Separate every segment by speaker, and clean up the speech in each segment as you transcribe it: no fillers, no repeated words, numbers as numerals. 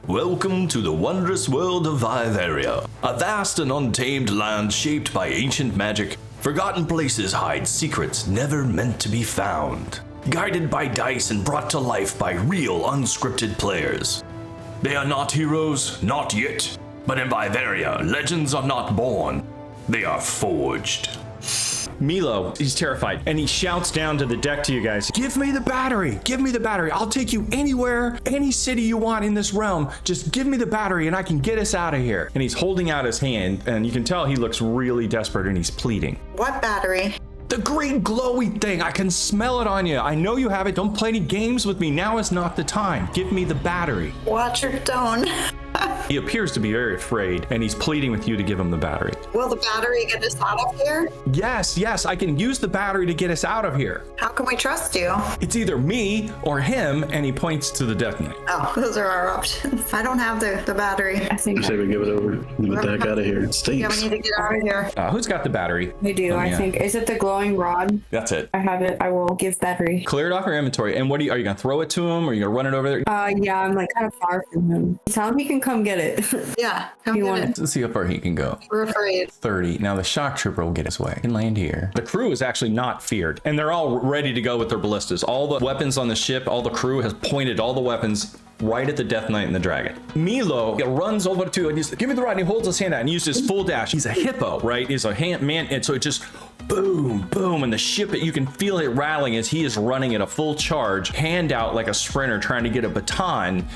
Speaker 1: Welcome to the wondrous world of Viveria, a vast and untamed land shaped by ancient magic. Forgotten places hide secrets never meant to be found, guided by dice and brought to life by real unscripted players. They are not heroes, not yet, but in Viveria, legends are not born, they are forged.
Speaker 2: Milo, he's terrified, and he shouts down to the deck to you guys.
Speaker 3: Give me the battery. Give me the battery. I'll take you anywhere, any city you want in this realm. Just give me the battery and I can get us out of here.
Speaker 2: And he's holding out his hand, and you can tell he looks really desperate, and he's pleading.
Speaker 4: What battery?
Speaker 3: The green glowy thing. I can smell it on you. I know you have it. Don't play any games with me. Now is not the time. Give me the battery.
Speaker 4: Watch your tone.
Speaker 2: He appears to be very afraid, and he's pleading with you to give him the battery.
Speaker 4: Will the battery get us out of here?
Speaker 3: Yes, I can use the battery to get us out of here.
Speaker 4: How can we trust you?
Speaker 3: It's either me or him, and he points to the Death Knight.
Speaker 4: Oh, those are our options. I don't have the battery.
Speaker 5: I say we give it over. Get the heck out of here. It
Speaker 4: Yeah, we
Speaker 5: stinks.
Speaker 4: need to get out of here.
Speaker 3: Who's got the battery?
Speaker 6: I do, I think. Is it the glowing rod?
Speaker 3: That's it.
Speaker 6: I have it. I will give battery.
Speaker 3: Clear it off your inventory. And are you going to throw it to him, or are you going to run it over there?
Speaker 6: Yeah, I'm like kind of far from him. Tell him he can come get it.
Speaker 4: Yeah, come
Speaker 6: You
Speaker 4: get
Speaker 6: want
Speaker 4: it.
Speaker 3: Let's see how far he can go.
Speaker 4: We're afraid.
Speaker 3: 30. Now the shock trooper will get his way. He can land here.
Speaker 2: The crew is actually not feared, and they're all ready to go with their ballistas. All the weapons on the ship, all the crew has pointed all the weapons right at the Death Knight and the dragon. Milo runs over to and he's like, give me the rod, and he holds his hand out and uses his full dash. He's a hippo, right? He's a man, and so it just boom, boom, and the ship, you can feel it rattling as he is running at a full charge, hand out like a sprinter trying to get a baton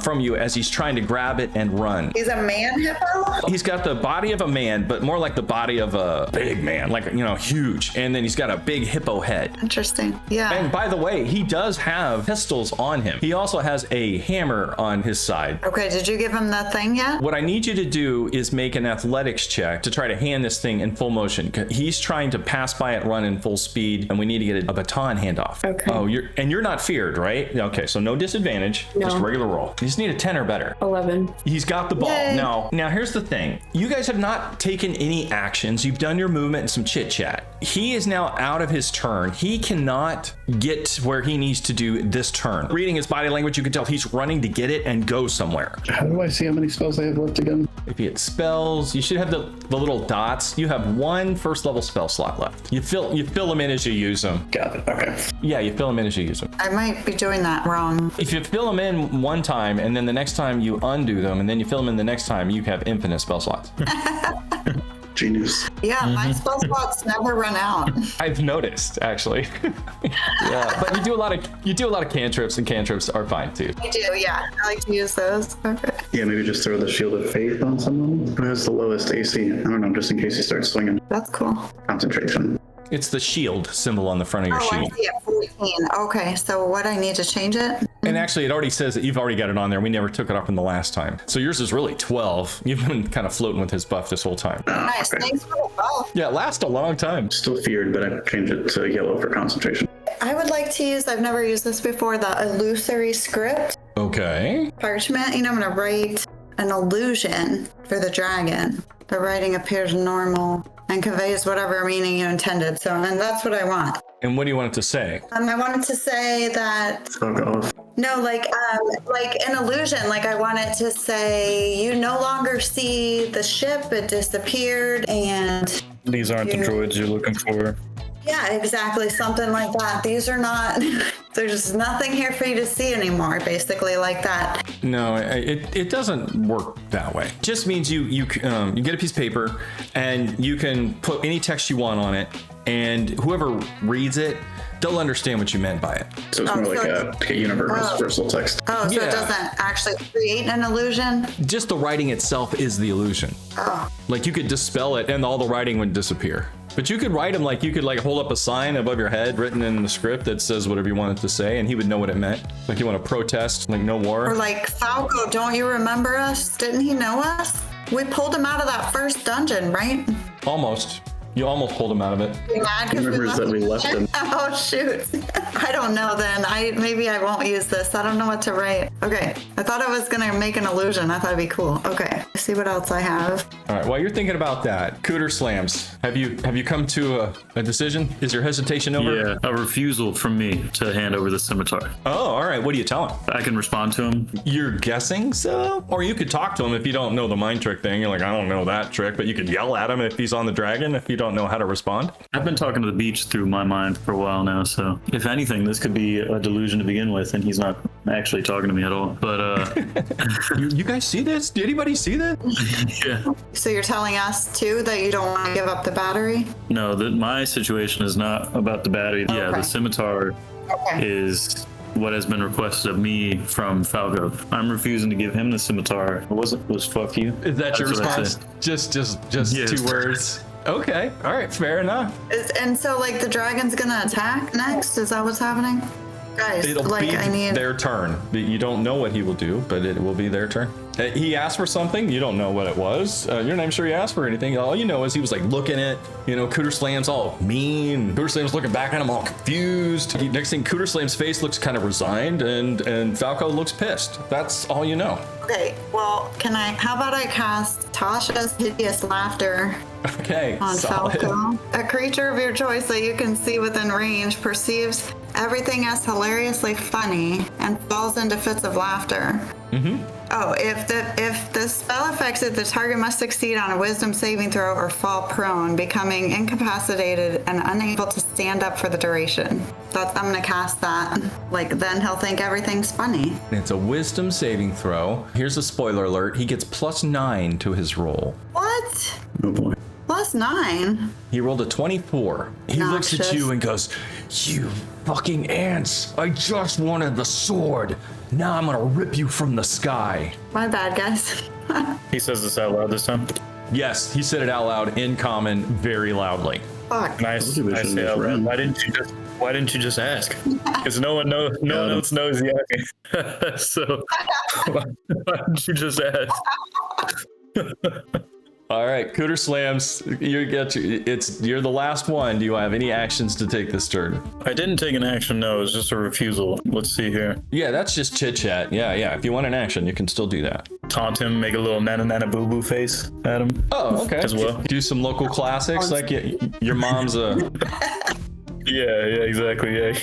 Speaker 2: from you as he's trying to grab it and run.
Speaker 4: He's a man hippo?
Speaker 2: He's got the body of a man, but more like the body of a big man, like, huge. And then he's got a big hippo head.
Speaker 4: Interesting. Yeah.
Speaker 2: And by the way, he does have pistols on him. He also has a hammer on his side.
Speaker 4: Okay, did you give him the thing yet?
Speaker 2: What I need you to do is make an athletics check to try to hand this thing in full motion. He's trying to pass by it, run in full speed, and we need to get a baton handoff.
Speaker 6: Okay.
Speaker 2: Oh, you're not feared, right? Okay, so no disadvantage,
Speaker 6: No.
Speaker 2: just regular roll. You just need a 10 or better.
Speaker 6: 11.
Speaker 2: He's got the ball.
Speaker 4: Yay.
Speaker 2: Now here's the thing. You guys have not taken any actions. You've done your movement and some chit chat. He is now out of his turn. He cannot get where he needs to do this turn. Reading his body language, you can tell he's running to get it and go somewhere.
Speaker 5: How do I see how many spells I have left again?
Speaker 2: If he had spells, you should have the little dots. You have one first level spell slot left. You fill them in as you use them.
Speaker 5: Got it. Okay.
Speaker 2: Yeah, you fill them in as you use them.
Speaker 4: I might be doing that wrong.
Speaker 2: If you fill them in one time and then the next time you undo them and then you fill them in the next time, you have infinite spell slots.
Speaker 5: Genius.
Speaker 4: Yeah, my spell slots never run out.
Speaker 2: I've noticed, actually. Yeah, but you do a lot of cantrips, and cantrips are fine too.
Speaker 4: I do, yeah. I like to use those. Okay.
Speaker 5: Yeah, maybe just throw the shield of faith on someone who has the lowest AC. I don't know, just in case he starts swinging.
Speaker 4: That's cool.
Speaker 5: Concentration.
Speaker 2: It's the shield symbol on the front of your
Speaker 4: Oh, I
Speaker 2: sheet.
Speaker 4: see it. 14. Okay, so what I need to change it?
Speaker 2: And actually, it already says that you've already got it on there. We never took it off from the last time. So yours is really 12. You've been kind of floating with his buff this whole time.
Speaker 4: Nice.
Speaker 5: okay.
Speaker 4: Thanks for the buff.
Speaker 2: Yeah, it lasts a long time.
Speaker 5: Still feared, but I changed it to yellow for concentration.
Speaker 4: I would like to use, I've never used this before, the illusory script.
Speaker 2: Okay.
Speaker 4: Parchment, I'm going to write an illusion for the dragon. The writing appears normal and conveys whatever meaning you intended. And that's what I want.
Speaker 2: And what do you want it to say?
Speaker 4: I wanted to say that,
Speaker 5: Fuck off.
Speaker 4: no, like an illusion. Like I want it to say, you no longer see the ship, it disappeared, and
Speaker 7: These aren't the droids you're looking for.
Speaker 4: yeah, exactly, something like that. These are not, there's nothing here for you to see anymore, basically, like that.
Speaker 2: No, it doesn't work that way. It just means you get a piece of paper and you can put any text you want on it, and whoever reads it, they'll understand what you meant by it.
Speaker 5: So it's more like a universal text.
Speaker 4: Oh, so
Speaker 2: Yeah.
Speaker 4: it doesn't actually create an illusion?
Speaker 2: Just the writing itself is the illusion.
Speaker 4: Oh,
Speaker 2: Like you could dispel it and all the writing would disappear. But you could write them, like you could hold up a sign above your head written in the script that says whatever you wanted to say, and he would know what it meant. Like you want to protest, like no war.
Speaker 4: or like Falco, don't you remember us? Didn't he know us? We pulled him out of that first dungeon, right?
Speaker 2: Almost. You almost pulled him out of it.
Speaker 4: Are you mad 'cause we
Speaker 5: Remembers that we left him.
Speaker 4: Oh shoot. I don't know then. Maybe I won't use this. I don't know what to write. Okay. I thought I was gonna make an illusion. I thought it'd be cool. Okay. Let's see what else I have.
Speaker 2: All right, while you're thinking about that, Cooter Slams, have you come to a decision? Is your hesitation over?
Speaker 7: Yeah, a refusal from me to hand over the scimitar.
Speaker 2: Oh, all right. What do you tell him?
Speaker 7: I can respond to him.
Speaker 2: You're guessing so? Or you could talk to him if you don't know the mind trick thing. You're like, I don't know that trick, but you could yell at him if he's on the dragon if you don't know how to respond.
Speaker 7: I've been talking to the beach through my mind for a while now, so if anything, this could be a delusion to begin with, and he's not actually talking to me at all. But
Speaker 2: You guys see this? Did anybody see that?
Speaker 7: yeah,
Speaker 4: So you're telling us too that you don't want to give up the battery?
Speaker 7: no, my situation is not about the battery. Yeah,
Speaker 4: Okay.
Speaker 7: the scimitar
Speaker 4: Okay.
Speaker 7: is what has been requested of me from Falco. I'm refusing to give him the scimitar. Was fuck you.
Speaker 2: Is that your
Speaker 7: That's what I
Speaker 2: response?
Speaker 7: said.
Speaker 2: Just
Speaker 7: Yes.
Speaker 2: 2 words. Okay. All right. Fair enough.
Speaker 4: And so like the dragon's gonna attack next? Is that what's happening? Guys,
Speaker 2: It'll
Speaker 4: like
Speaker 2: be
Speaker 4: I need
Speaker 2: their turn. You don't know what he will do, but it will be their turn. He asked for something. You don't know what it was. You're not even sure he asked for anything. All you know is he was like looking at, Cooter Slam's all mean. Cooter Slam's looking back at him all confused. Next thing, Cooter Slam's face looks kind of resigned, and Falco looks pissed. That's all you know.
Speaker 4: Okay, well, how about I cast Tasha's Hideous Laughter
Speaker 2: Okay.
Speaker 4: on
Speaker 2: solid.
Speaker 4: Falco? A creature of your choice that you can see within range perceives everything as hilariously funny and falls into fits of laughter. Oh, if the spell affects it, the target must succeed on a wisdom saving throw or fall prone, becoming incapacitated and unable to stand up for the duration. I'm gonna cast that. Like, then he'll think everything's funny.
Speaker 2: It's a wisdom saving throw. Here's a spoiler alert. He gets +9 to his roll.
Speaker 4: What?
Speaker 5: Oh boy.
Speaker 4: +9?
Speaker 2: He rolled a 24. He looks at
Speaker 4: Noxious.
Speaker 2: you and goes, "You fucking ants. I just wanted the sword. Now I'm gonna rip you from the sky."
Speaker 4: My bad, guys.
Speaker 7: He says this out loud this time.
Speaker 2: Yes, he said it out loud in common very loudly.
Speaker 4: Fuck.
Speaker 7: Nice.
Speaker 5: Maybe we
Speaker 7: I
Speaker 5: shouldn't
Speaker 7: say
Speaker 5: have
Speaker 7: out loud.
Speaker 5: ran.
Speaker 7: Why didn't you just ask? Because no one else knows yet. So why didn't you just ask?
Speaker 2: All right, Cooter Slams, you're the last one. Do you have any actions to take this turn?
Speaker 7: I didn't take an action, no, it's just a refusal. Let's see here.
Speaker 2: Yeah, that's just chit chat. Yeah. If you want an action, you can still do that.
Speaker 7: Taunt him, make a little nana boo boo face at him.
Speaker 2: Oh, okay.
Speaker 7: As well.
Speaker 2: Do some local classics like your mom's a.
Speaker 7: Yeah, exactly, yeah.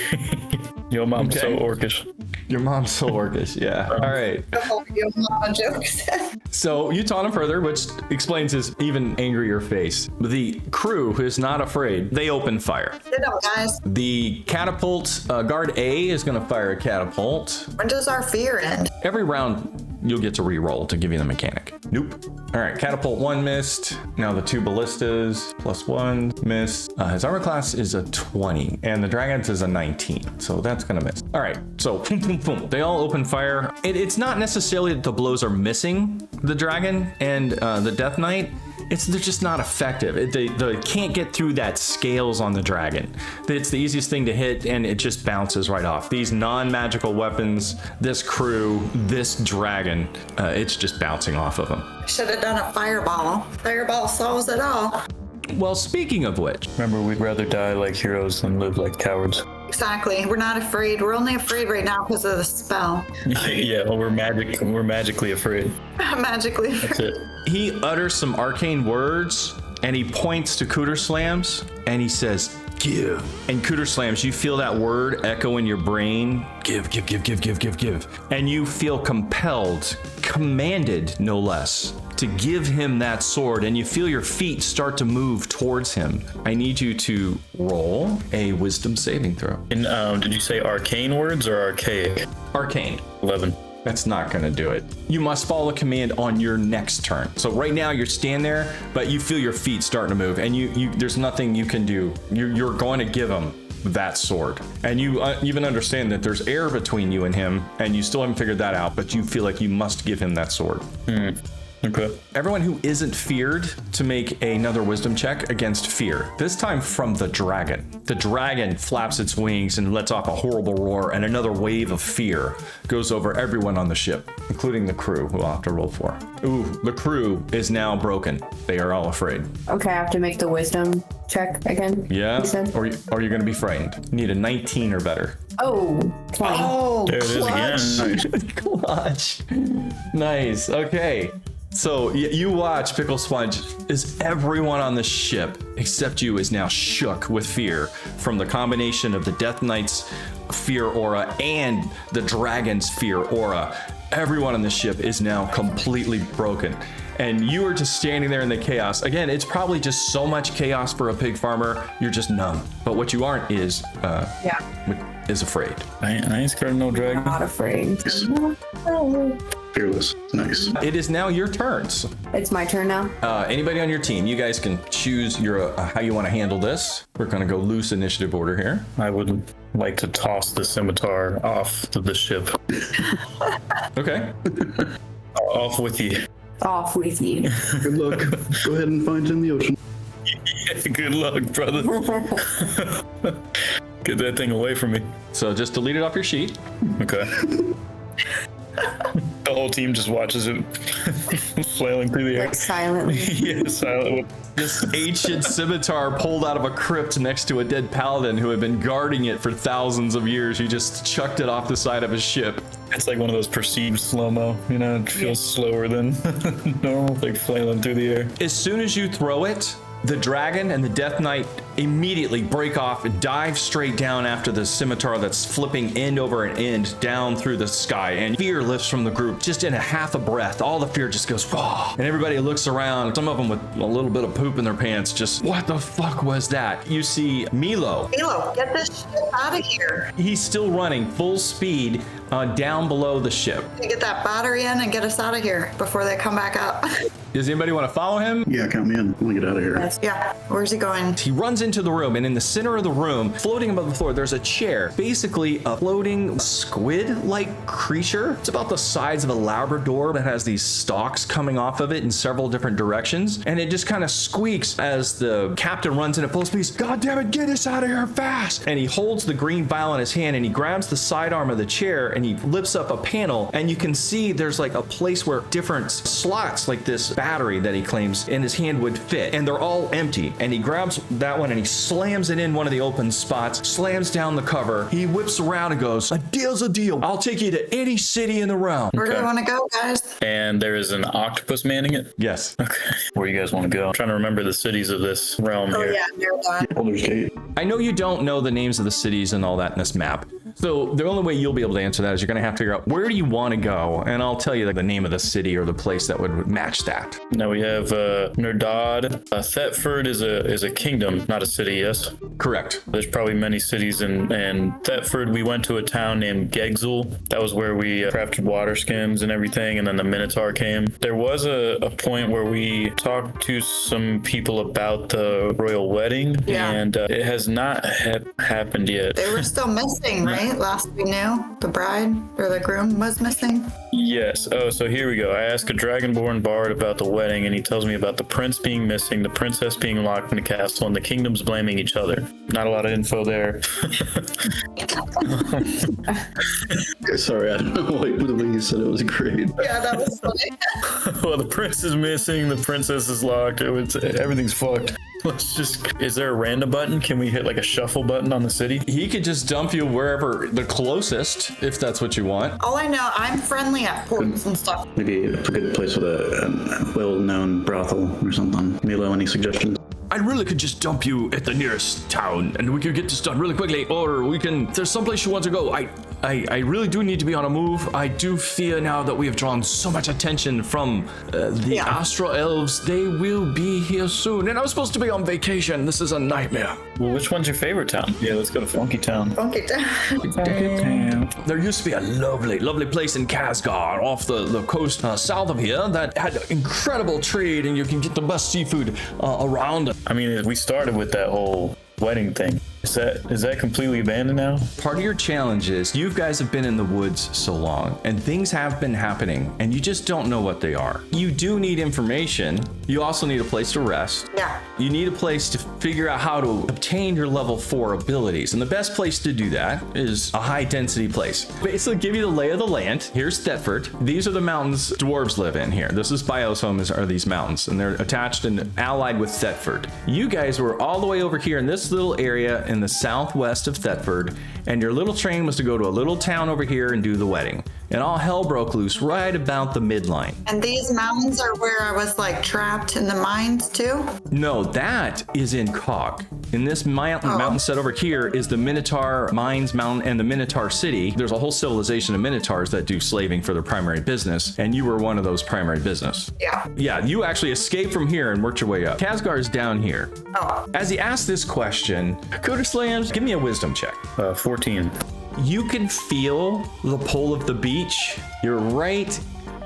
Speaker 7: Your mom's so
Speaker 2: Okay.
Speaker 7: orcish.
Speaker 2: Your mom's so orcish. Yeah. All right.
Speaker 4: Your mama jokes.
Speaker 2: So you taunt him further, which explains his even angrier face. The crew, who is not afraid, they open fire.
Speaker 4: Sit up, guys.
Speaker 2: The catapult, guard A is going to fire a catapult.
Speaker 4: When does our fear end?
Speaker 2: Every round, you'll get to re-roll to give you the mechanic. Nope. All right, catapult 1 missed. Now the 2 ballistas, +1, miss. His armor class is a 20, and the dragon's is a 19, so that's gonna miss. All right, so boom, boom, boom. They all open fire. It's not necessarily that the blows are missing the dragon and the Death Knight. They're just not effective. They can't get through that scales on the dragon. It's the easiest thing to hit, and it just bounces right off. These non-magical weapons, this crew, this dragon, it's just bouncing off of them.
Speaker 4: Should have done a fireball. Fireball solves it all.
Speaker 2: Well, speaking of which,
Speaker 7: Remember, we'd rather die like heroes than live like cowards.
Speaker 4: Exactly. We're not afraid. We're only afraid right now because of the spell.
Speaker 7: Yeah, well, we're magically afraid.
Speaker 4: Magically.
Speaker 7: That's it.
Speaker 2: he utters some arcane words, and he points to Cooter Slams, and he says, "Give." And Cooter Slams, you feel that word echo in your brain. Give. And you feel compelled, commanded no less, to give him that sword, and you feel your feet start to move towards him. I need you to roll a wisdom saving throw.
Speaker 7: And did you say arcane words or archaic?
Speaker 2: Arcane.
Speaker 7: 11.
Speaker 2: That's not gonna do it. You must follow command on your next turn. So right now you're standing there, but you feel your feet starting to move, and you there's nothing you can do. You're going to give him that sword, and you even understand that there's air between you and him, and you still haven't figured that out, but you feel like you must give him that sword.
Speaker 7: Okay.
Speaker 2: Everyone who isn't feared to make another wisdom check against fear, this time from the dragon. The dragon flaps its wings and lets off a horrible roar, and another wave of fear goes over everyone on the ship, including the crew, who I'll have to roll for. Ooh, the crew is now broken. They are all afraid.
Speaker 6: Okay, I have to make the wisdom check again.
Speaker 2: Yeah.
Speaker 6: You said?
Speaker 2: Or are you going to be frightened? Need a 19 or better.
Speaker 6: Oh, 20.
Speaker 2: Oh,
Speaker 7: There it is again.
Speaker 2: clutch. Nice. Okay. So you watch Pickle Sponge as everyone on the ship except you is now shook with fear from the combination of the Death Knight's fear aura and the dragon's fear aura. Everyone on the ship is now completely broken. And you are just standing there in the chaos. Again, it's probably just so much chaos for a pig farmer. You're just numb. But what you aren't is afraid.
Speaker 7: I ain't scared of no dragon.
Speaker 6: Not afraid.
Speaker 5: Perilous. Nice.
Speaker 2: It is now your turns.
Speaker 6: It's my turn now.
Speaker 2: Anybody on your team, you guys can choose your how you want to handle this. We're going to go loose initiative order here.
Speaker 7: I would like to toss the scimitar off of the ship.
Speaker 2: Okay.
Speaker 7: Off with you.
Speaker 6: Off with you.
Speaker 5: Good luck. Go ahead and find it in the ocean.
Speaker 7: Good luck, brother. Get that thing away from me.
Speaker 2: So just delete it off your sheet.
Speaker 7: Okay. The whole team just watches it flailing through the air.
Speaker 6: Like silently.
Speaker 7: Yeah, silent.
Speaker 2: This ancient scimitar pulled out of a crypt next to a dead paladin who had been guarding it for thousands of years. He just chucked it off the side of his ship.
Speaker 7: It's like one of those perceived slow-mo, you know, it feels slower than normal, like flailing through the air.
Speaker 2: As soon as you throw it, the dragon and the Death Knight immediately break off and dive straight down after the scimitar that's flipping end over end down through the sky. And fear lifts from the group just in a half a breath. All the fear just goes, whoa. And everybody looks around, some of them with a little bit of poop in their pants, just, what the fuck was that? You see Milo.
Speaker 4: Milo, get this shit out of here.
Speaker 2: He's still running full speed down below the ship.
Speaker 4: Get that battery in and get us out of here before they come back up.
Speaker 2: Does anybody want to follow him?
Speaker 5: Yeah, count me in. I want to get out of here.
Speaker 4: Yeah, where's he going?
Speaker 2: He runs into the room, and in the center of the room, floating above the floor, there's a chair. Basically, a floating squid-like creature. It's about the size of a Labrador that has these stalks coming off of it in several different directions. And it just kind of squeaks as the captain runs in at full speed. God damn it, get us out of here fast! And he holds the green vial in his hand, and he grabs the sidearm of the chair, and he lifts up a panel, and you can see there's like a place where different slots, like this battery that he claims in his hand would fit, and they're all empty. And he grabs that one and he slams it in one of the open spots, slams down the cover. He whips around and goes, a deal's a deal. I'll take you to any city in the realm.
Speaker 4: Where do we want to go, guys?
Speaker 7: And there is an octopus manning it?
Speaker 2: Yes.
Speaker 7: Okay. Where you guys want to go? I'm trying to remember the cities of this realm
Speaker 4: Oh
Speaker 7: here.
Speaker 4: yeah, near that.
Speaker 5: Boulder's Gate.
Speaker 2: I know you don't know the names of the cities and all that in this map. So the only way you'll be able to answer that is you're going to have to figure out where do you want to go, and I'll tell you like the name of the city or the place that would match that.
Speaker 7: Now we have Nerdad. Thetford is a kingdom, not a city, yes?
Speaker 2: Correct.
Speaker 7: There's probably many cities in Thetford. We went to a town named Gegzel. That was where we crafted water skins and everything, and then the Minotaur came. There was a point where we talked to some people about the royal wedding,
Speaker 4: Yeah.
Speaker 7: and it has not happened yet.
Speaker 4: They were still missing, right? Last we knew, the bride or the groom was missing.
Speaker 7: Yes. Oh, so here we go. I ask a dragonborn bard about the wedding, and he tells me about the prince being missing, the princess being locked in the castle, and the kingdoms blaming each other. Not a lot of info there.
Speaker 5: Sorry, I don't know why the way you said it was great.
Speaker 4: Yeah, that was funny.
Speaker 7: Well, the prince is missing, the princess is locked. Everything's fucked. Let's just. Is there a random button? Can we hit like a shuffle button on the city?
Speaker 2: He could just dump you wherever the closest, if that's what you want.
Speaker 4: All I know, I'm friendly at ports and stuff.
Speaker 5: Maybe a good place with a well-known brothel or something. Milo, any suggestions?
Speaker 1: I really could just dump you at the nearest town and we could get this done really quickly, or we can, if there's someplace you want to go. I really do need to be on a move. I do fear now that we have drawn so much attention from the Astral Elves. They will be here soon, and I was supposed to be on vacation. This is a nightmare.
Speaker 7: Well, which one's your favorite town? Yeah, let's go to Funky Town.
Speaker 4: Funky
Speaker 1: There used to be a lovely place in Kasgar off the coast south of here that had incredible trade, and you can get the best seafood around.
Speaker 7: I mean, we started with that whole wedding thing. Is that completely abandoned now?
Speaker 2: Part of your challenge is you guys have been in the woods so long and things have been happening and you just don't know what they are. You do need information. You also need a place to rest.
Speaker 4: Yeah.
Speaker 2: You need a place to figure out how to obtain your level 4 abilities. And the best place to do that is a high density place. Basically give you the lay of the land. Here's Thetford. These are the mountains dwarves live in here. This is Bio's home are these mountains and they're attached and allied with Thetford. You guys were all the way over here in this little area in the southwest of Thetford, and your little train was to go to a little town over here and do the wedding. And all hell broke loose right about the midline.
Speaker 4: And these mountains are where I was like trapped in the mines too?
Speaker 2: No, that is in Cog. In this mountain set over here is the Minotaur Mines Mountain and the Minotaur City. There's a whole civilization of Minotaurs that do slaving for their primary business, and you were one of those primary business.
Speaker 4: Yeah.
Speaker 2: Yeah, you actually escaped from here and worked your way up. Khazgar is down here.
Speaker 4: Oh.
Speaker 2: As he asked this question, Cooter Slams, give me a wisdom check.
Speaker 7: 14.
Speaker 2: You can feel the pull of the beach. You're right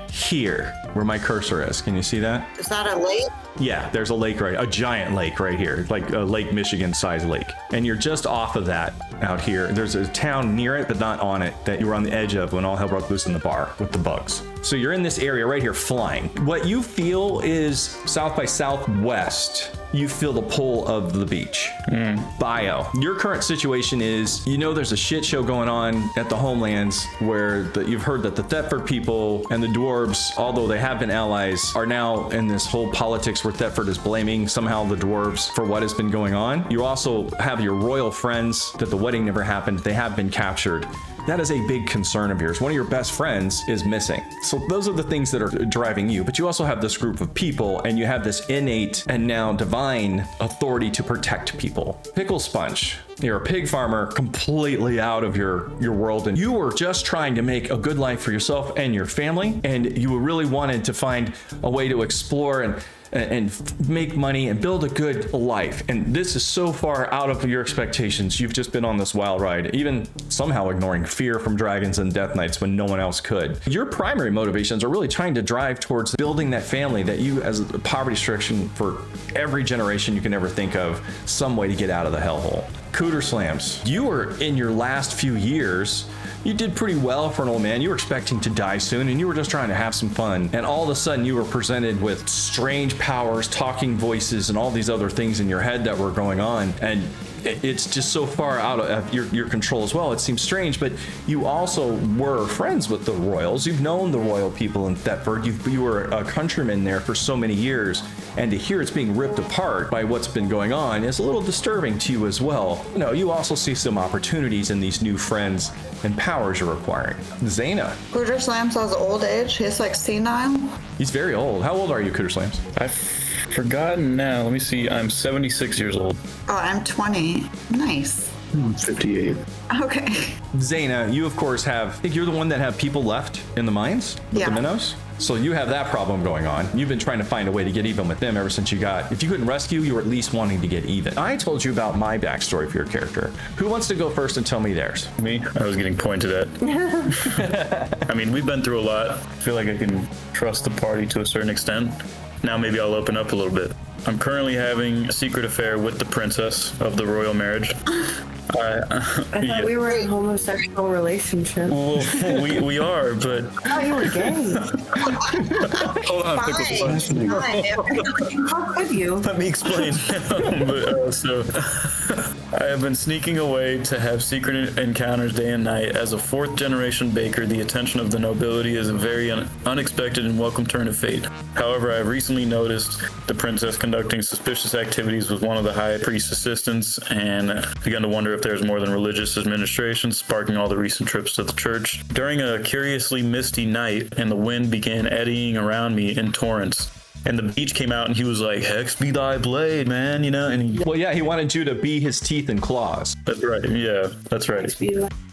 Speaker 2: here where my cursor is. Can you see that?
Speaker 4: Is that a lake?
Speaker 2: Yeah, there's a lake a giant lake right here, like a Lake Michigan sized lake. And you're just off of that out here. There's a town near it, but not on it, that you were on the edge of when all hell broke loose in the bar with the bugs. So you're in this area right here flying. What you feel is south by southwest. You feel the pull of the beach. Bio, your current situation is, there's a shit show going on at the homelands where you've heard that the Thetford people and the dwarves, although they have been allies, are now in this whole politics where Thetford is blaming somehow the dwarves for what has been going on. You also have your royal friends that the wedding never happened. They have been captured. That is a big concern of yours. One of your best friends is missing. So those are the things that are driving you. But you also have this group of people and you have this innate and now divine authority to protect people. Pickle Sponge, you're a pig farmer completely out of your world. And you were just trying to make a good life for yourself and your family. And you really wanted to find a way to explore and make money and build a good life. And this is so far out of your expectations. You've just been on this wild ride, even somehow ignoring fear from dragons and death knights when no one else could. Your primary motivations are really trying to drive towards building that family that you, as a poverty stricken for every generation you can ever think of, some way to get out of the hellhole. Cooter Slams, you were in your last few years, you did pretty well for an old man. You were expecting to die soon and you were just trying to have some fun. And all of a sudden you were presented with strange powers, talking voices, and all these other things in your head that were going on. And it's just so far out of your control as well. It seems strange, but you also were friends with the royals. You've known the royal people in Thetford. You were a countryman there for so many years. And to hear it's being ripped apart by what's been going on is a little disturbing to you as well. You also see some opportunities in these new friends and powers you're acquiring. Zaina.
Speaker 4: Cooter Slams has old age. He's like senile.
Speaker 2: He's very old. How old are you, Cooter Slams?
Speaker 7: I've forgotten now. Let me see. I'm 76 years old.
Speaker 4: Oh, I'm 20. Nice.
Speaker 5: 58.
Speaker 4: Okay.
Speaker 2: Zaina, you of course I think you're the one that have people left in the mines with
Speaker 4: Yeah.
Speaker 2: the minnows. So you have that problem going on. You've been trying to find a way to get even with them ever since if you couldn't rescue, you were at least wanting to get even. I told you about my backstory for your character. Who wants to go first and tell me theirs?
Speaker 7: Me? I was getting pointed at. I mean, we've been through a lot. I feel like I can trust the party to a certain extent. Now maybe I'll open up a little bit. I'm currently having a secret affair with the princess of the royal marriage.
Speaker 6: I thought we were in a homosexual relationship.
Speaker 7: Well, we are, but
Speaker 6: I thought you were gay.
Speaker 7: hold on, Pickle Sponge.
Speaker 6: How could you?
Speaker 7: Let me explain. So I have been sneaking away to have secret encounters day and night. As a 4th generation baker, the attention of the nobility is a very unexpected and welcome turn of fate. However, I have recently noticed the princess conducting suspicious activities with one of the high priest's assistants and begun to wonder if there's more than religious administration sparking all the recent trips to the church. During a curiously misty night, and the wind began eddying around me in torrents. And the beach came out and he was like, "Hex be thy blade, man," and
Speaker 2: Well, yeah, he wanted you to be his teeth and claws.
Speaker 7: That's right. Yeah, that's right.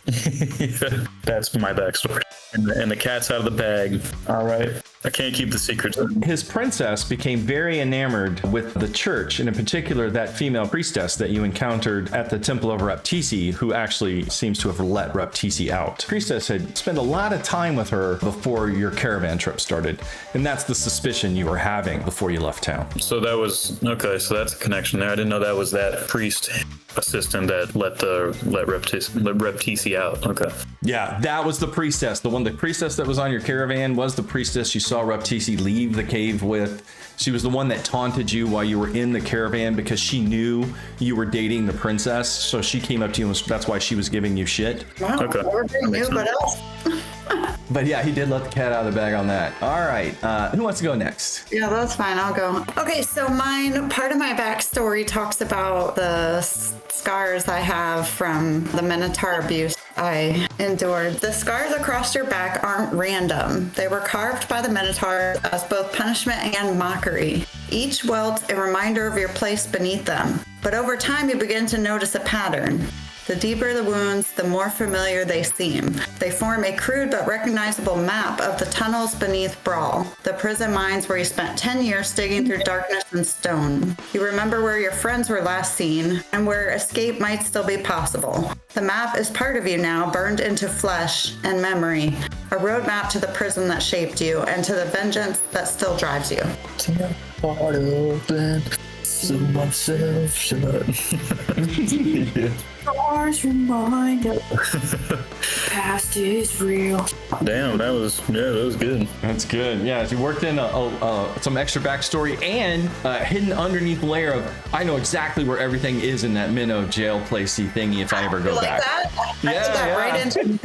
Speaker 7: Yeah, that's my backstory. And the cat's out of the bag. All right. I can't keep the secrets.
Speaker 2: His princess became very enamored with the church, and in particular that female priestess that you encountered at the Temple of Raptisi, who actually seems to have let Raptisi out. Priestess had spent a lot of time with her before your caravan trip started, and that's the suspicion you were having before you left town.
Speaker 7: So that was okay. So that's a connection there. I didn't know that was that priest assistant that let Raptisi out. Okay.
Speaker 2: Yeah, that was the priestess. The priestess that was on your caravan was the priestess you saw Raptisi leave the cave with. She was the one that taunted you while you were in the caravan because she knew you were dating the princess. So she came up to you, and that's why she was giving you shit.
Speaker 4: Wow,
Speaker 7: Okay.
Speaker 4: Everybody knew, but else.
Speaker 2: But yeah, he did let the cat out of the bag on that. All right, who wants to go next?
Speaker 4: Yeah, that's fine. I'll go. Okay, so part of my backstory talks about the scars I have from the Minotaur abuse I endured. The scars across your back aren't random. They were carved by the Minotaur as both punishment and mockery. Each welt a reminder of your place beneath them. But over time, you begin to notice a pattern. The deeper the wounds, the more familiar they seem. They form a crude but recognizable map of the tunnels beneath Brawl, the prison mines where you spent 10 years digging through darkness and stone. You remember where your friends were last seen and where escape might still be possible. The map is part of you now, burned into flesh and memory, a roadmap to the prison that shaped you and to the vengeance that still drives you.
Speaker 6: Stars remind us past is real.
Speaker 7: Damn, that was good.
Speaker 2: That's good. Yeah, you worked in some extra backstory and a hidden underneath layer of, I know exactly where everything is in that Minnow jail placey thingy if I ever go
Speaker 4: You like
Speaker 2: back.
Speaker 4: that? I put that right into.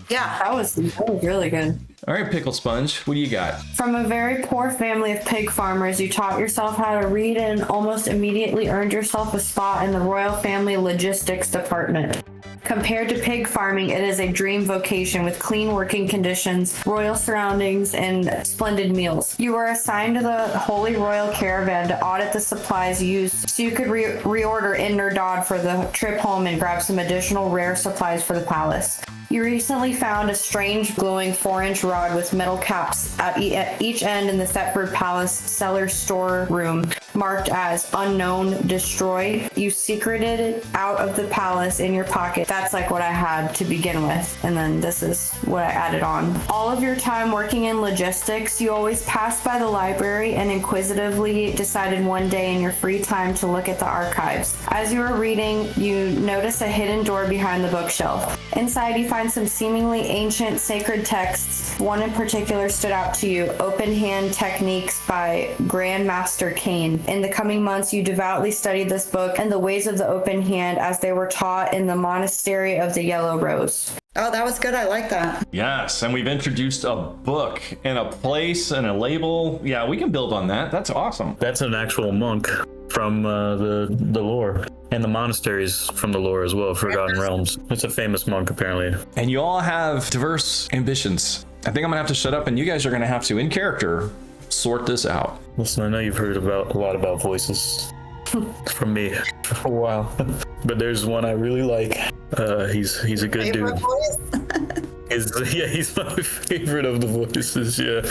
Speaker 4: Yeah.
Speaker 6: That was really good.
Speaker 2: All right, Pickle Sponge, what do you got?
Speaker 6: From a very poor family of pig farmers, you taught yourself how to read and almost immediately earned yourself a spot in the royal family logistics department. Compared to pig farming, it is a dream vocation with clean working conditions, royal surroundings, and splendid meals. You were assigned to the Holy Royal Caravan to audit the supplies used so you could reorder in Nerdod for the trip home and grab some additional rare supplies for the palace. You recently found a strange glowing 4-inch rod with metal caps at each end in the Thetford Palace cellar storeroom marked as unknown destroy. You secreted it out of the palace in your pocket. That's like what I had to begin with, and then this is what I added on. All of your time working in logistics, you always passed by the library and inquisitively decided one day in your free time to look at the archives. As you were reading, you notice a hidden door behind the bookshelf. Inside, you find some seemingly ancient sacred texts. One in particular stood out to you, Open Hand Techniques by Grandmaster Kane. In the coming months, you devoutly studied this book and the ways of the open hand as they were taught in the Monastery of the Yellow Rose.
Speaker 4: Oh, that was good. I like that.
Speaker 2: Yes, and we've introduced a book and a place and a label. Yeah, we can build on that. That's awesome.
Speaker 7: That's an actual monk from the lore. And the monasteries from the lore as well, Forgotten Realms. It's a famous monk, apparently.
Speaker 2: And you all have diverse ambitions. I think I'm gonna have to shut up, and you guys are gonna have to, in character, sort this out.
Speaker 7: Listen, I know you've heard a lot about voices from me for a while, but there's one I really like. He's a good
Speaker 4: Favorite
Speaker 7: dude.
Speaker 4: voice?
Speaker 7: He's my favorite of the voices. Yeah.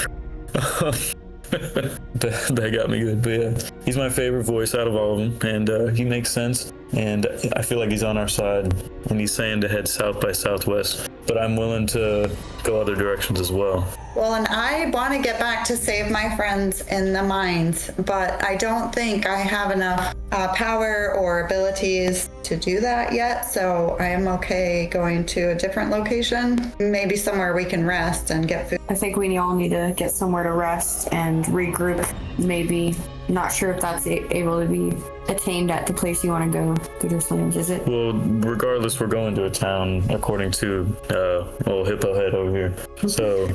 Speaker 7: that got me good, but yeah, he's my favorite voice out of all of them, and he makes sense, and I feel like he's on our side, and he's saying to head south by southwest, but I'm willing to go other directions as well.
Speaker 4: Well, and I want to get back to save my friends in the mines, but I don't think I have enough power or abilities to do that yet, so I am okay going to a different location, maybe somewhere we can rest and get food.
Speaker 6: I think we all need to get somewhere to rest and regroup. Maybe, not sure if that's able to be attained at the place you want to go, Gooder's is it?
Speaker 7: Well, regardless, we're going to a town according to old Hippo Head over here. So,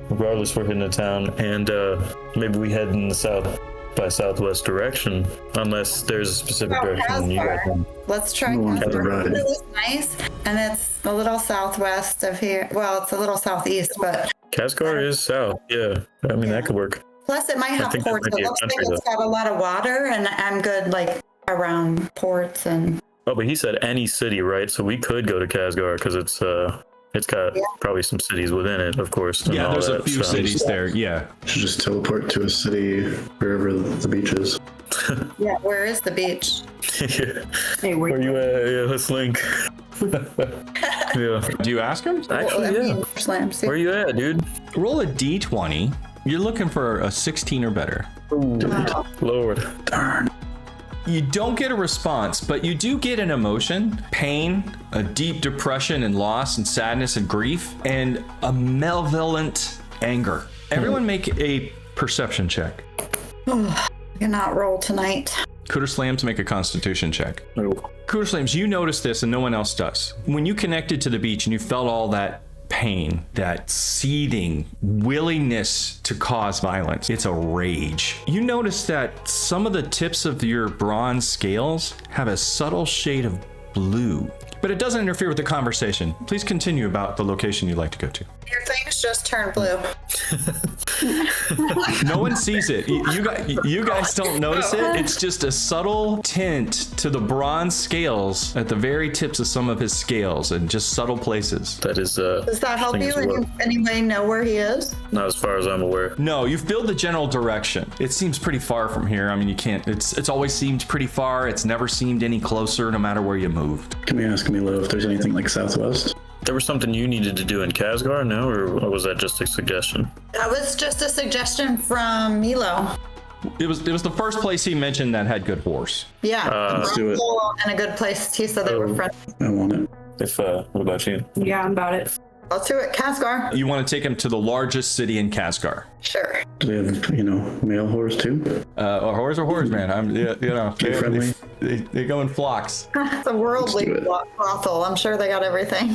Speaker 7: regardless, we're hitting a town, and maybe we head in the south by southwest direction, unless there's a specific direction you guys want.
Speaker 4: Let's try Casper. It was nice, and it's a little southwest of here. Well, it's a little southeast, but
Speaker 7: Cascar is south. Yeah, I mean that could work.
Speaker 4: Plus, it might have
Speaker 7: think that
Speaker 4: ports.
Speaker 7: might be
Speaker 4: It
Speaker 7: a
Speaker 4: looks like
Speaker 7: country,
Speaker 4: it's got a lot of water, and I'm good like around ports and
Speaker 7: Oh, but he said any city, right? So we could go to Khazgar because it's got probably some cities within it, of course. and
Speaker 2: Yeah,
Speaker 7: all
Speaker 2: there's a
Speaker 7: that,
Speaker 2: few
Speaker 7: so-
Speaker 2: cities there. Yeah.
Speaker 5: Should just teleport to a city wherever the beach is.
Speaker 4: Yeah, where is the beach?
Speaker 6: Hey,
Speaker 7: Where you at? Yeah, let's link. Yeah.
Speaker 2: Do you ask him?
Speaker 7: Actually, yeah.
Speaker 4: Slams.
Speaker 7: Where you at, dude?
Speaker 2: Roll a d20. You're looking for a 16 or better.
Speaker 7: Lord.
Speaker 5: Darn.
Speaker 2: You don't get a response, but you do get an emotion, pain, a deep depression and loss and sadness and grief, and a malevolent anger. Everyone make a perception check.
Speaker 4: Cannot roll tonight.
Speaker 2: Cooter Slams, make a constitution check.
Speaker 7: Oh.
Speaker 2: Cooter Slams, you notice this and no one else does. When you connected to the beach and you felt all that pain, that seething willingness to cause violence, it's a rage. You notice that some of the tips of your bronze scales have a subtle shade of blue, but it doesn't interfere with the conversation. Please continue about the location you'd like to go to.
Speaker 4: Your things just turned blue.
Speaker 2: No one sees it. You guys don't notice it. It's just a subtle tint to the bronze scales at the very tips of some of his scales and just subtle places.
Speaker 7: That is,
Speaker 4: Does that help you in any way know where he is?
Speaker 7: not as far as I'm aware.
Speaker 2: No, you feel the general direction. It seems pretty far from here. I mean, you can't, it's always seemed pretty far. It's never seemed any closer no matter where you moved.
Speaker 5: Can we ask Milo if there's anything like southwest?
Speaker 7: There was something you needed to do in Khazgar, no? Or was that just a suggestion?
Speaker 4: That was just a suggestion from Milo.
Speaker 2: It was the first place he mentioned that had good horse.
Speaker 4: Yeah.
Speaker 5: Let's do it.
Speaker 4: And a good place. He said they were friends.
Speaker 5: I want it.
Speaker 7: What about you?
Speaker 6: Yeah, I'm about it.
Speaker 4: Let's do it. Khazgar.
Speaker 2: You want to take him to the largest city in Khazgar.
Speaker 4: Sure.
Speaker 5: Do they have, male horse too?
Speaker 2: A horse or horse, man.
Speaker 5: Kid friendly?
Speaker 2: They go in flocks.
Speaker 4: It's a worldly
Speaker 5: Let's do it.
Speaker 4: brothel. I'm sure they got everything.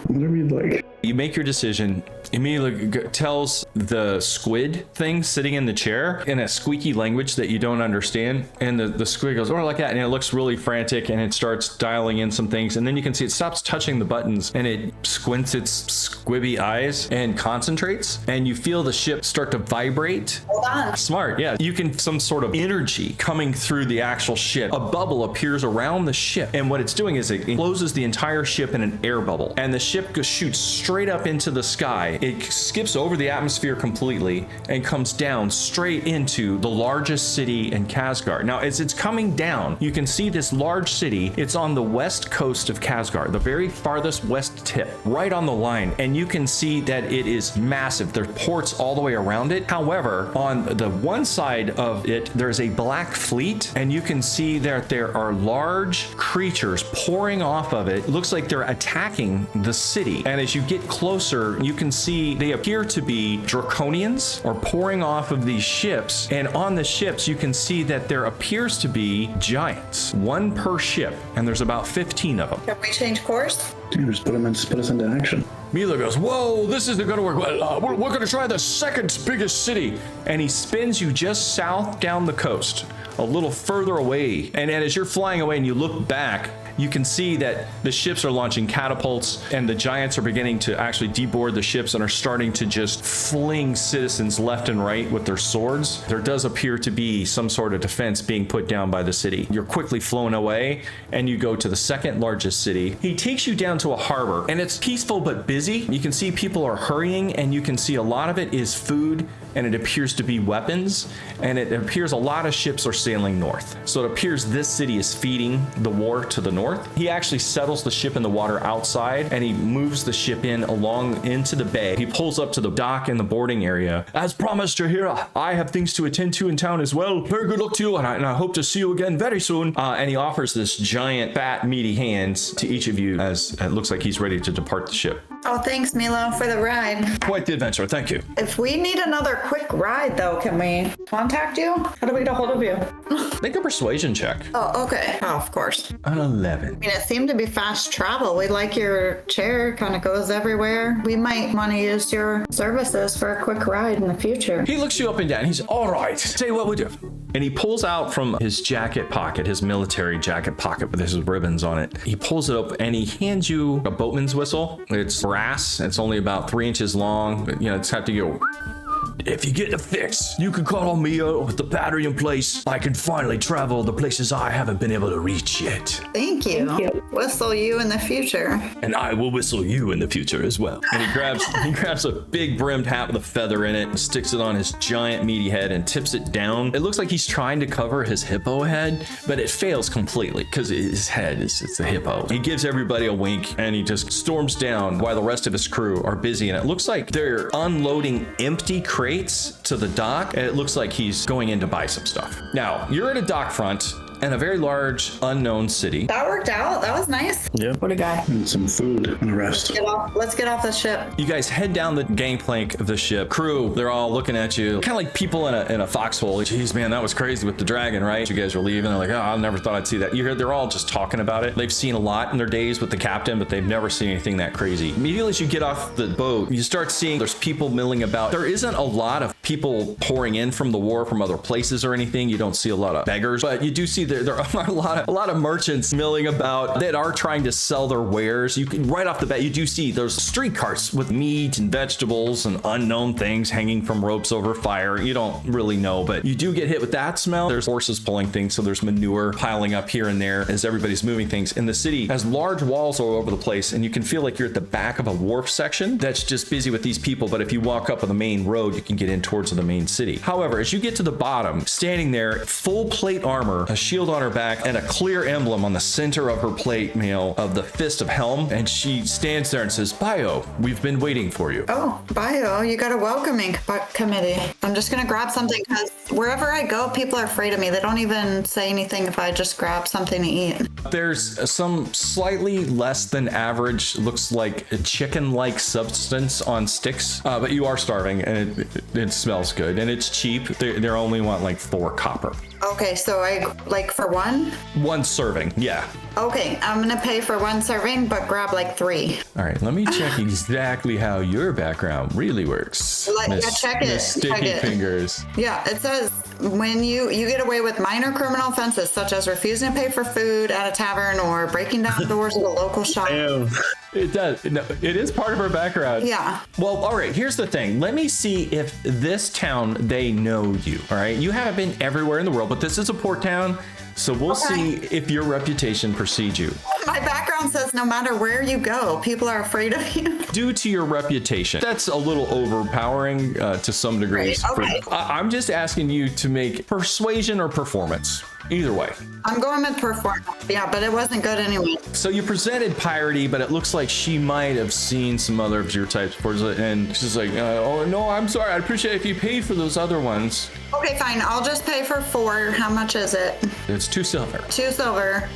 Speaker 5: Whatever you'd like.
Speaker 2: You make your decision. Emilia tells the squid thing sitting in the chair in a squeaky language that you don't understand. And the squid goes, oh, like that. And it looks really frantic and it starts dialing in some things. And then you can see it stops touching the buttons and it squints its squibby eyes and concentrates. And you feel the ship start to vibrate.
Speaker 4: Hold on.
Speaker 2: Smart, yeah. You can some sort of energy coming through the actual ship. A bubble appears around the ship. And what it's doing is it closes the entire ship in an air bubble. And the ship shoots straight up into the sky. It skips over the atmosphere completely and comes down straight into the largest city in Khazgar. Now, as it's coming down, you can see this large city. It's on the west coast of Khazgar, the very farthest west tip, right on the line. And you can see that it is massive. There's ports all the way around it. However, on the one side of it, there's a black fleet, and you can see that there are large creatures pouring off of it. It looks like they're attacking the city. And as you get closer, you can see they appear to be draconians or pouring off of these ships. And on the ships, you can see that there appears to be giants, one per ship, and there's about 15 of them.
Speaker 4: Can we change course?
Speaker 5: Dude, just put us into action.
Speaker 2: Mila goes, whoa, this isn't going to work. Well, we're going to try the second biggest city. And he spins you just south down the coast, a little further away. And as you're flying away and you look back, you can see that the ships are launching catapults and the giants are beginning to actually deboard the ships and are starting to just fling citizens left and right with their swords. There does appear to be some sort of defense being put down by the city. You're quickly flown away and you go to the second largest city. He takes you down to a harbor and it's peaceful but busy. You can see people are hurrying and you can see a lot of it is food and it appears to be weapons and it appears a lot of ships are sailing north. So it appears this city is feeding the war to the north. He actually settles the ship in the water outside and he moves the ship in along into the bay. He pulls up to the dock in the boarding area. As promised, you're here. I have things to attend to in town as well. Very good luck to you and I hope to see you again very soon. And he offers this giant, fat, meaty hands to each of you as it looks like he's ready to depart the ship.
Speaker 4: Oh, thanks, Milo, for the ride.
Speaker 2: Quite the adventure. Thank you.
Speaker 4: If we need another quick ride, though, can we contact you? How do we get a hold of you?
Speaker 2: Make a persuasion check.
Speaker 4: Oh, okay. Oh, of course.
Speaker 2: An 11.
Speaker 4: I mean, it seemed to be fast travel. We like your chair, kind of goes everywhere. We might want to use your services for a quick ride in the future.
Speaker 2: He looks you up and down. He's all right. Tell you what we do. And he pulls out from his jacket pocket, his military jacket pocket with his ribbons on it. He pulls it up and he hands you a boatman's whistle. It's brass. It's only about 3 inches long. You know, it's have to go.
Speaker 1: If you get a fix, you can call me up with the battery in place. I can finally travel the places I haven't been able to reach yet.
Speaker 4: Thank you. Whistle you in the future.
Speaker 1: And I will whistle you in the future as well.
Speaker 2: And he grabs a big brimmed hat with a feather in it and sticks it on his giant meaty head and tips it down. It looks like he's trying to cover his hippo head, but it fails completely because his head it's a hippo. He gives everybody a wink and he just storms down while the rest of his crew are busy. And it looks like they're unloading empty crates to the dock. And it looks like he's going in to buy some stuff. Now, you're at a dock front in a very large unknown city.
Speaker 4: That worked out. That was nice.
Speaker 7: Yeah.
Speaker 6: What a guy.
Speaker 5: And some food and a rest.
Speaker 4: Let's get off the ship.
Speaker 2: You guys head down the gangplank of the ship. Crew, they're all looking at you, kind of like people in a foxhole. Jeez, man, that was crazy with the dragon, right? You guys were leaving. They're like, oh, I never thought I'd see that. You hear they're all just talking about it. They've seen a lot in their days with the captain, but they've never seen anything that crazy. Immediately as you get off the boat, you start seeing there's people milling about. There isn't a lot of people pouring in from the war from other places or anything. You don't see a lot of beggars, but you do see there are a lot of merchants milling about that are trying to sell their wares. You can right off the bat, you do see there's street carts with meat and vegetables and unknown things hanging from ropes over fire. You don't really know, but you do get hit with that smell. There's horses pulling things, so there's manure piling up here and there as everybody's moving things. And the city has large walls all over the place, and you can feel like you're at the back of a wharf section that's just busy with these people. But if you walk up on the main road, you can get in towards the main city. However, as you get to the bottom, standing there, full plate armor, a shield on her back, and a clear emblem on the center of her plate mail of the Fist of Helm, and she stands there and says, Bio, we've been waiting for you.
Speaker 4: Oh, Bio, you got a welcoming committee. I'm just gonna grab something because wherever I go, people are afraid of me. They don't even say anything if I just grab something to eat.
Speaker 2: There's some slightly less than average, looks like a chicken-like substance on sticks, but you are starving and it smells good and it's cheap. They only want like 4 copper.
Speaker 4: Okay, so I like for one?
Speaker 2: 1 serving, yeah.
Speaker 4: Okay, I'm gonna pay for 1 serving, but grab like 3.
Speaker 2: All right, let me check exactly how your background really works.
Speaker 4: Check it.
Speaker 2: Miss Sticky
Speaker 4: Check it.
Speaker 2: Fingers.
Speaker 4: Yeah, it says when you get away with minor criminal offenses such as refusing to pay for food at a tavern or breaking down doors of a local shop.
Speaker 7: Damn.
Speaker 2: It does. No, it is part of her background.
Speaker 4: Yeah.
Speaker 2: Well, all right, here's the thing. Let me see if this town, they know you, all right? You haven't been everywhere in the world, but this is a port town, so we'll see if your reputation precedes you.
Speaker 4: My background says no matter where you go, people are afraid of you.
Speaker 2: Due to your reputation. That's a little overpowering to some degrees.
Speaker 4: Right, okay.
Speaker 2: I'm just asking you to make persuasion or performance. Either way.
Speaker 4: I'm going with performance. Yeah, but it wasn't good anyway.
Speaker 2: So you presented piety, but it looks like she might have seen some other of your types before, and she's like, oh no, I'm sorry. I'd appreciate it if you paid for those other ones.
Speaker 4: Okay, fine. I'll just pay for 4. How much is it?
Speaker 2: It's 2 silver.
Speaker 4: 2 silver.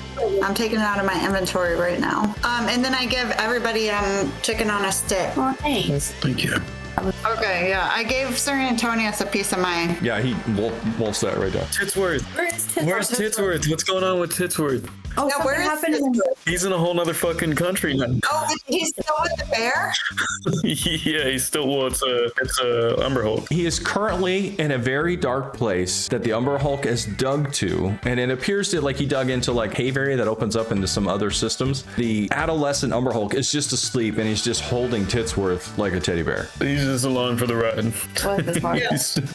Speaker 4: I'm taking it out of my inventory right now. And then I give everybody chicken on a stick.
Speaker 6: Oh, thanks.
Speaker 5: Thank you.
Speaker 4: Okay, yeah. I gave Sir Antonius a piece of mine.
Speaker 2: Yeah, he wolfs that right down.
Speaker 7: Titsworth. Where's Titsworth? What's going on with Titsworth?
Speaker 6: Oh,
Speaker 4: Yeah, where
Speaker 6: something
Speaker 4: is
Speaker 6: happened.
Speaker 7: He's in a whole nother fucking country now.
Speaker 4: Oh, he's still with the bear?
Speaker 7: Yeah, he's still, well, it's a Umberhold.
Speaker 2: He is currently in a very dark place that the Umber Hulk has dug to, and it appears to like he dug into like Viveria that opens up into some other systems. The adolescent Umber Hulk is just asleep, and he's just holding Titsworth like a teddy bear.
Speaker 7: He's just along for the ride.
Speaker 6: What is hard?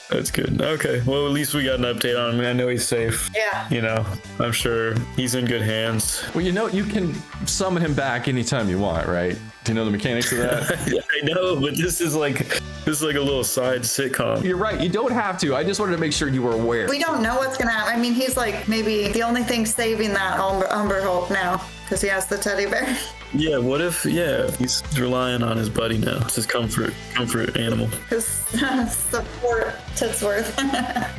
Speaker 7: That's good. Okay, well, at least we got an update on him. I know he's safe.
Speaker 4: Yeah.
Speaker 7: You know, I'm sure he's in good hands.
Speaker 2: Well, you know, you can summon him back anytime you want, right? Do you know the mechanics of that?
Speaker 7: Yeah, I know, but this is like a little side sitcom.
Speaker 2: You're right. You don't have to. I just wanted to make sure you were aware.
Speaker 4: We don't know what's going to happen. I mean, he's like maybe the only thing saving that Umber Hulk now because he has the teddy bear.
Speaker 7: Yeah, what if, he's relying on his buddy now. It's his comfort animal.
Speaker 4: His support Titsworth.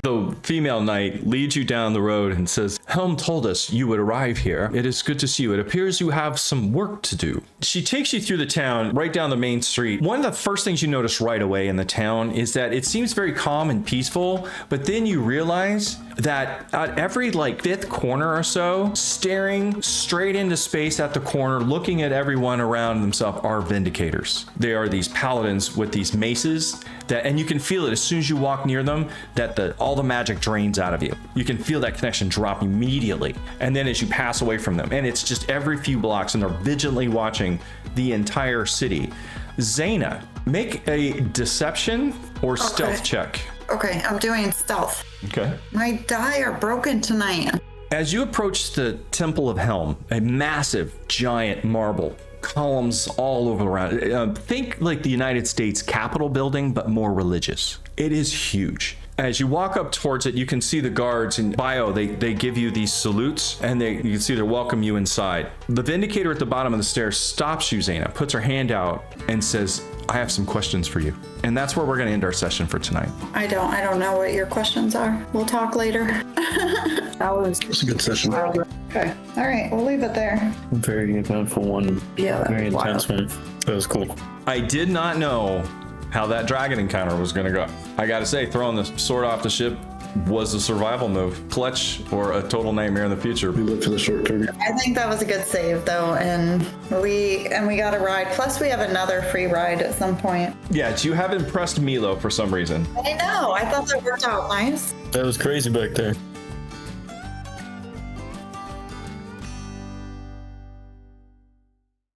Speaker 2: The female knight leads you down the road and says, Helm told us you would arrive here. It is good to see you. It appears you have some work to do. She takes you through the town, right down the main street. One of the first things you notice right away in the town is that it seems very calm and peaceful, but then you realize
Speaker 3: that at every like fifth corner or so, staring straight into space at the corner, looking at everyone around themselves, are Vindicators. They are these paladins with these maces that, and you can feel it as soon as you walk near them, that all the magic drains out of you. You can feel that connection drop immediately. And then as you pass away from them, and it's just every few blocks, and they're vigilantly watching the entire city. Zaina, make a deception or stealth check.
Speaker 4: Okay, I'm doing stealth.
Speaker 3: Okay.
Speaker 4: My die are broken tonight.
Speaker 3: As you approach the Temple of Helm, a massive, giant marble, columns all over around. Think like the United States Capitol building, but more religious. It is huge. As you walk up towards it, you can see the guards in bio. They give you these salutes, and you can see they welcome you inside. The Vindicator at the bottom of the stairs stops you, Zaina, puts her hand out, and says, I have some questions for you. And that's where we're going to end our session for tonight.
Speaker 4: I don't know what your questions are. We'll talk later.
Speaker 6: That was
Speaker 5: It's a good session.
Speaker 4: Okay. All right, we'll leave it there.
Speaker 7: Very eventful one.
Speaker 6: Yeah, that
Speaker 7: Very
Speaker 6: was wild.
Speaker 7: intense one. That was cool.
Speaker 3: I did not know how that dragon encounter was going to go. I got to say, throwing the sword off the ship was a survival move. Clutch or a total nightmare in the future.
Speaker 5: We look for the short term.
Speaker 4: I think that was a good save though, and we got a ride. Plus we have another free ride at some point.
Speaker 3: Yeah, you have impressed Milo for some reason.
Speaker 4: I know. I thought that worked out nice.
Speaker 7: That was crazy back there.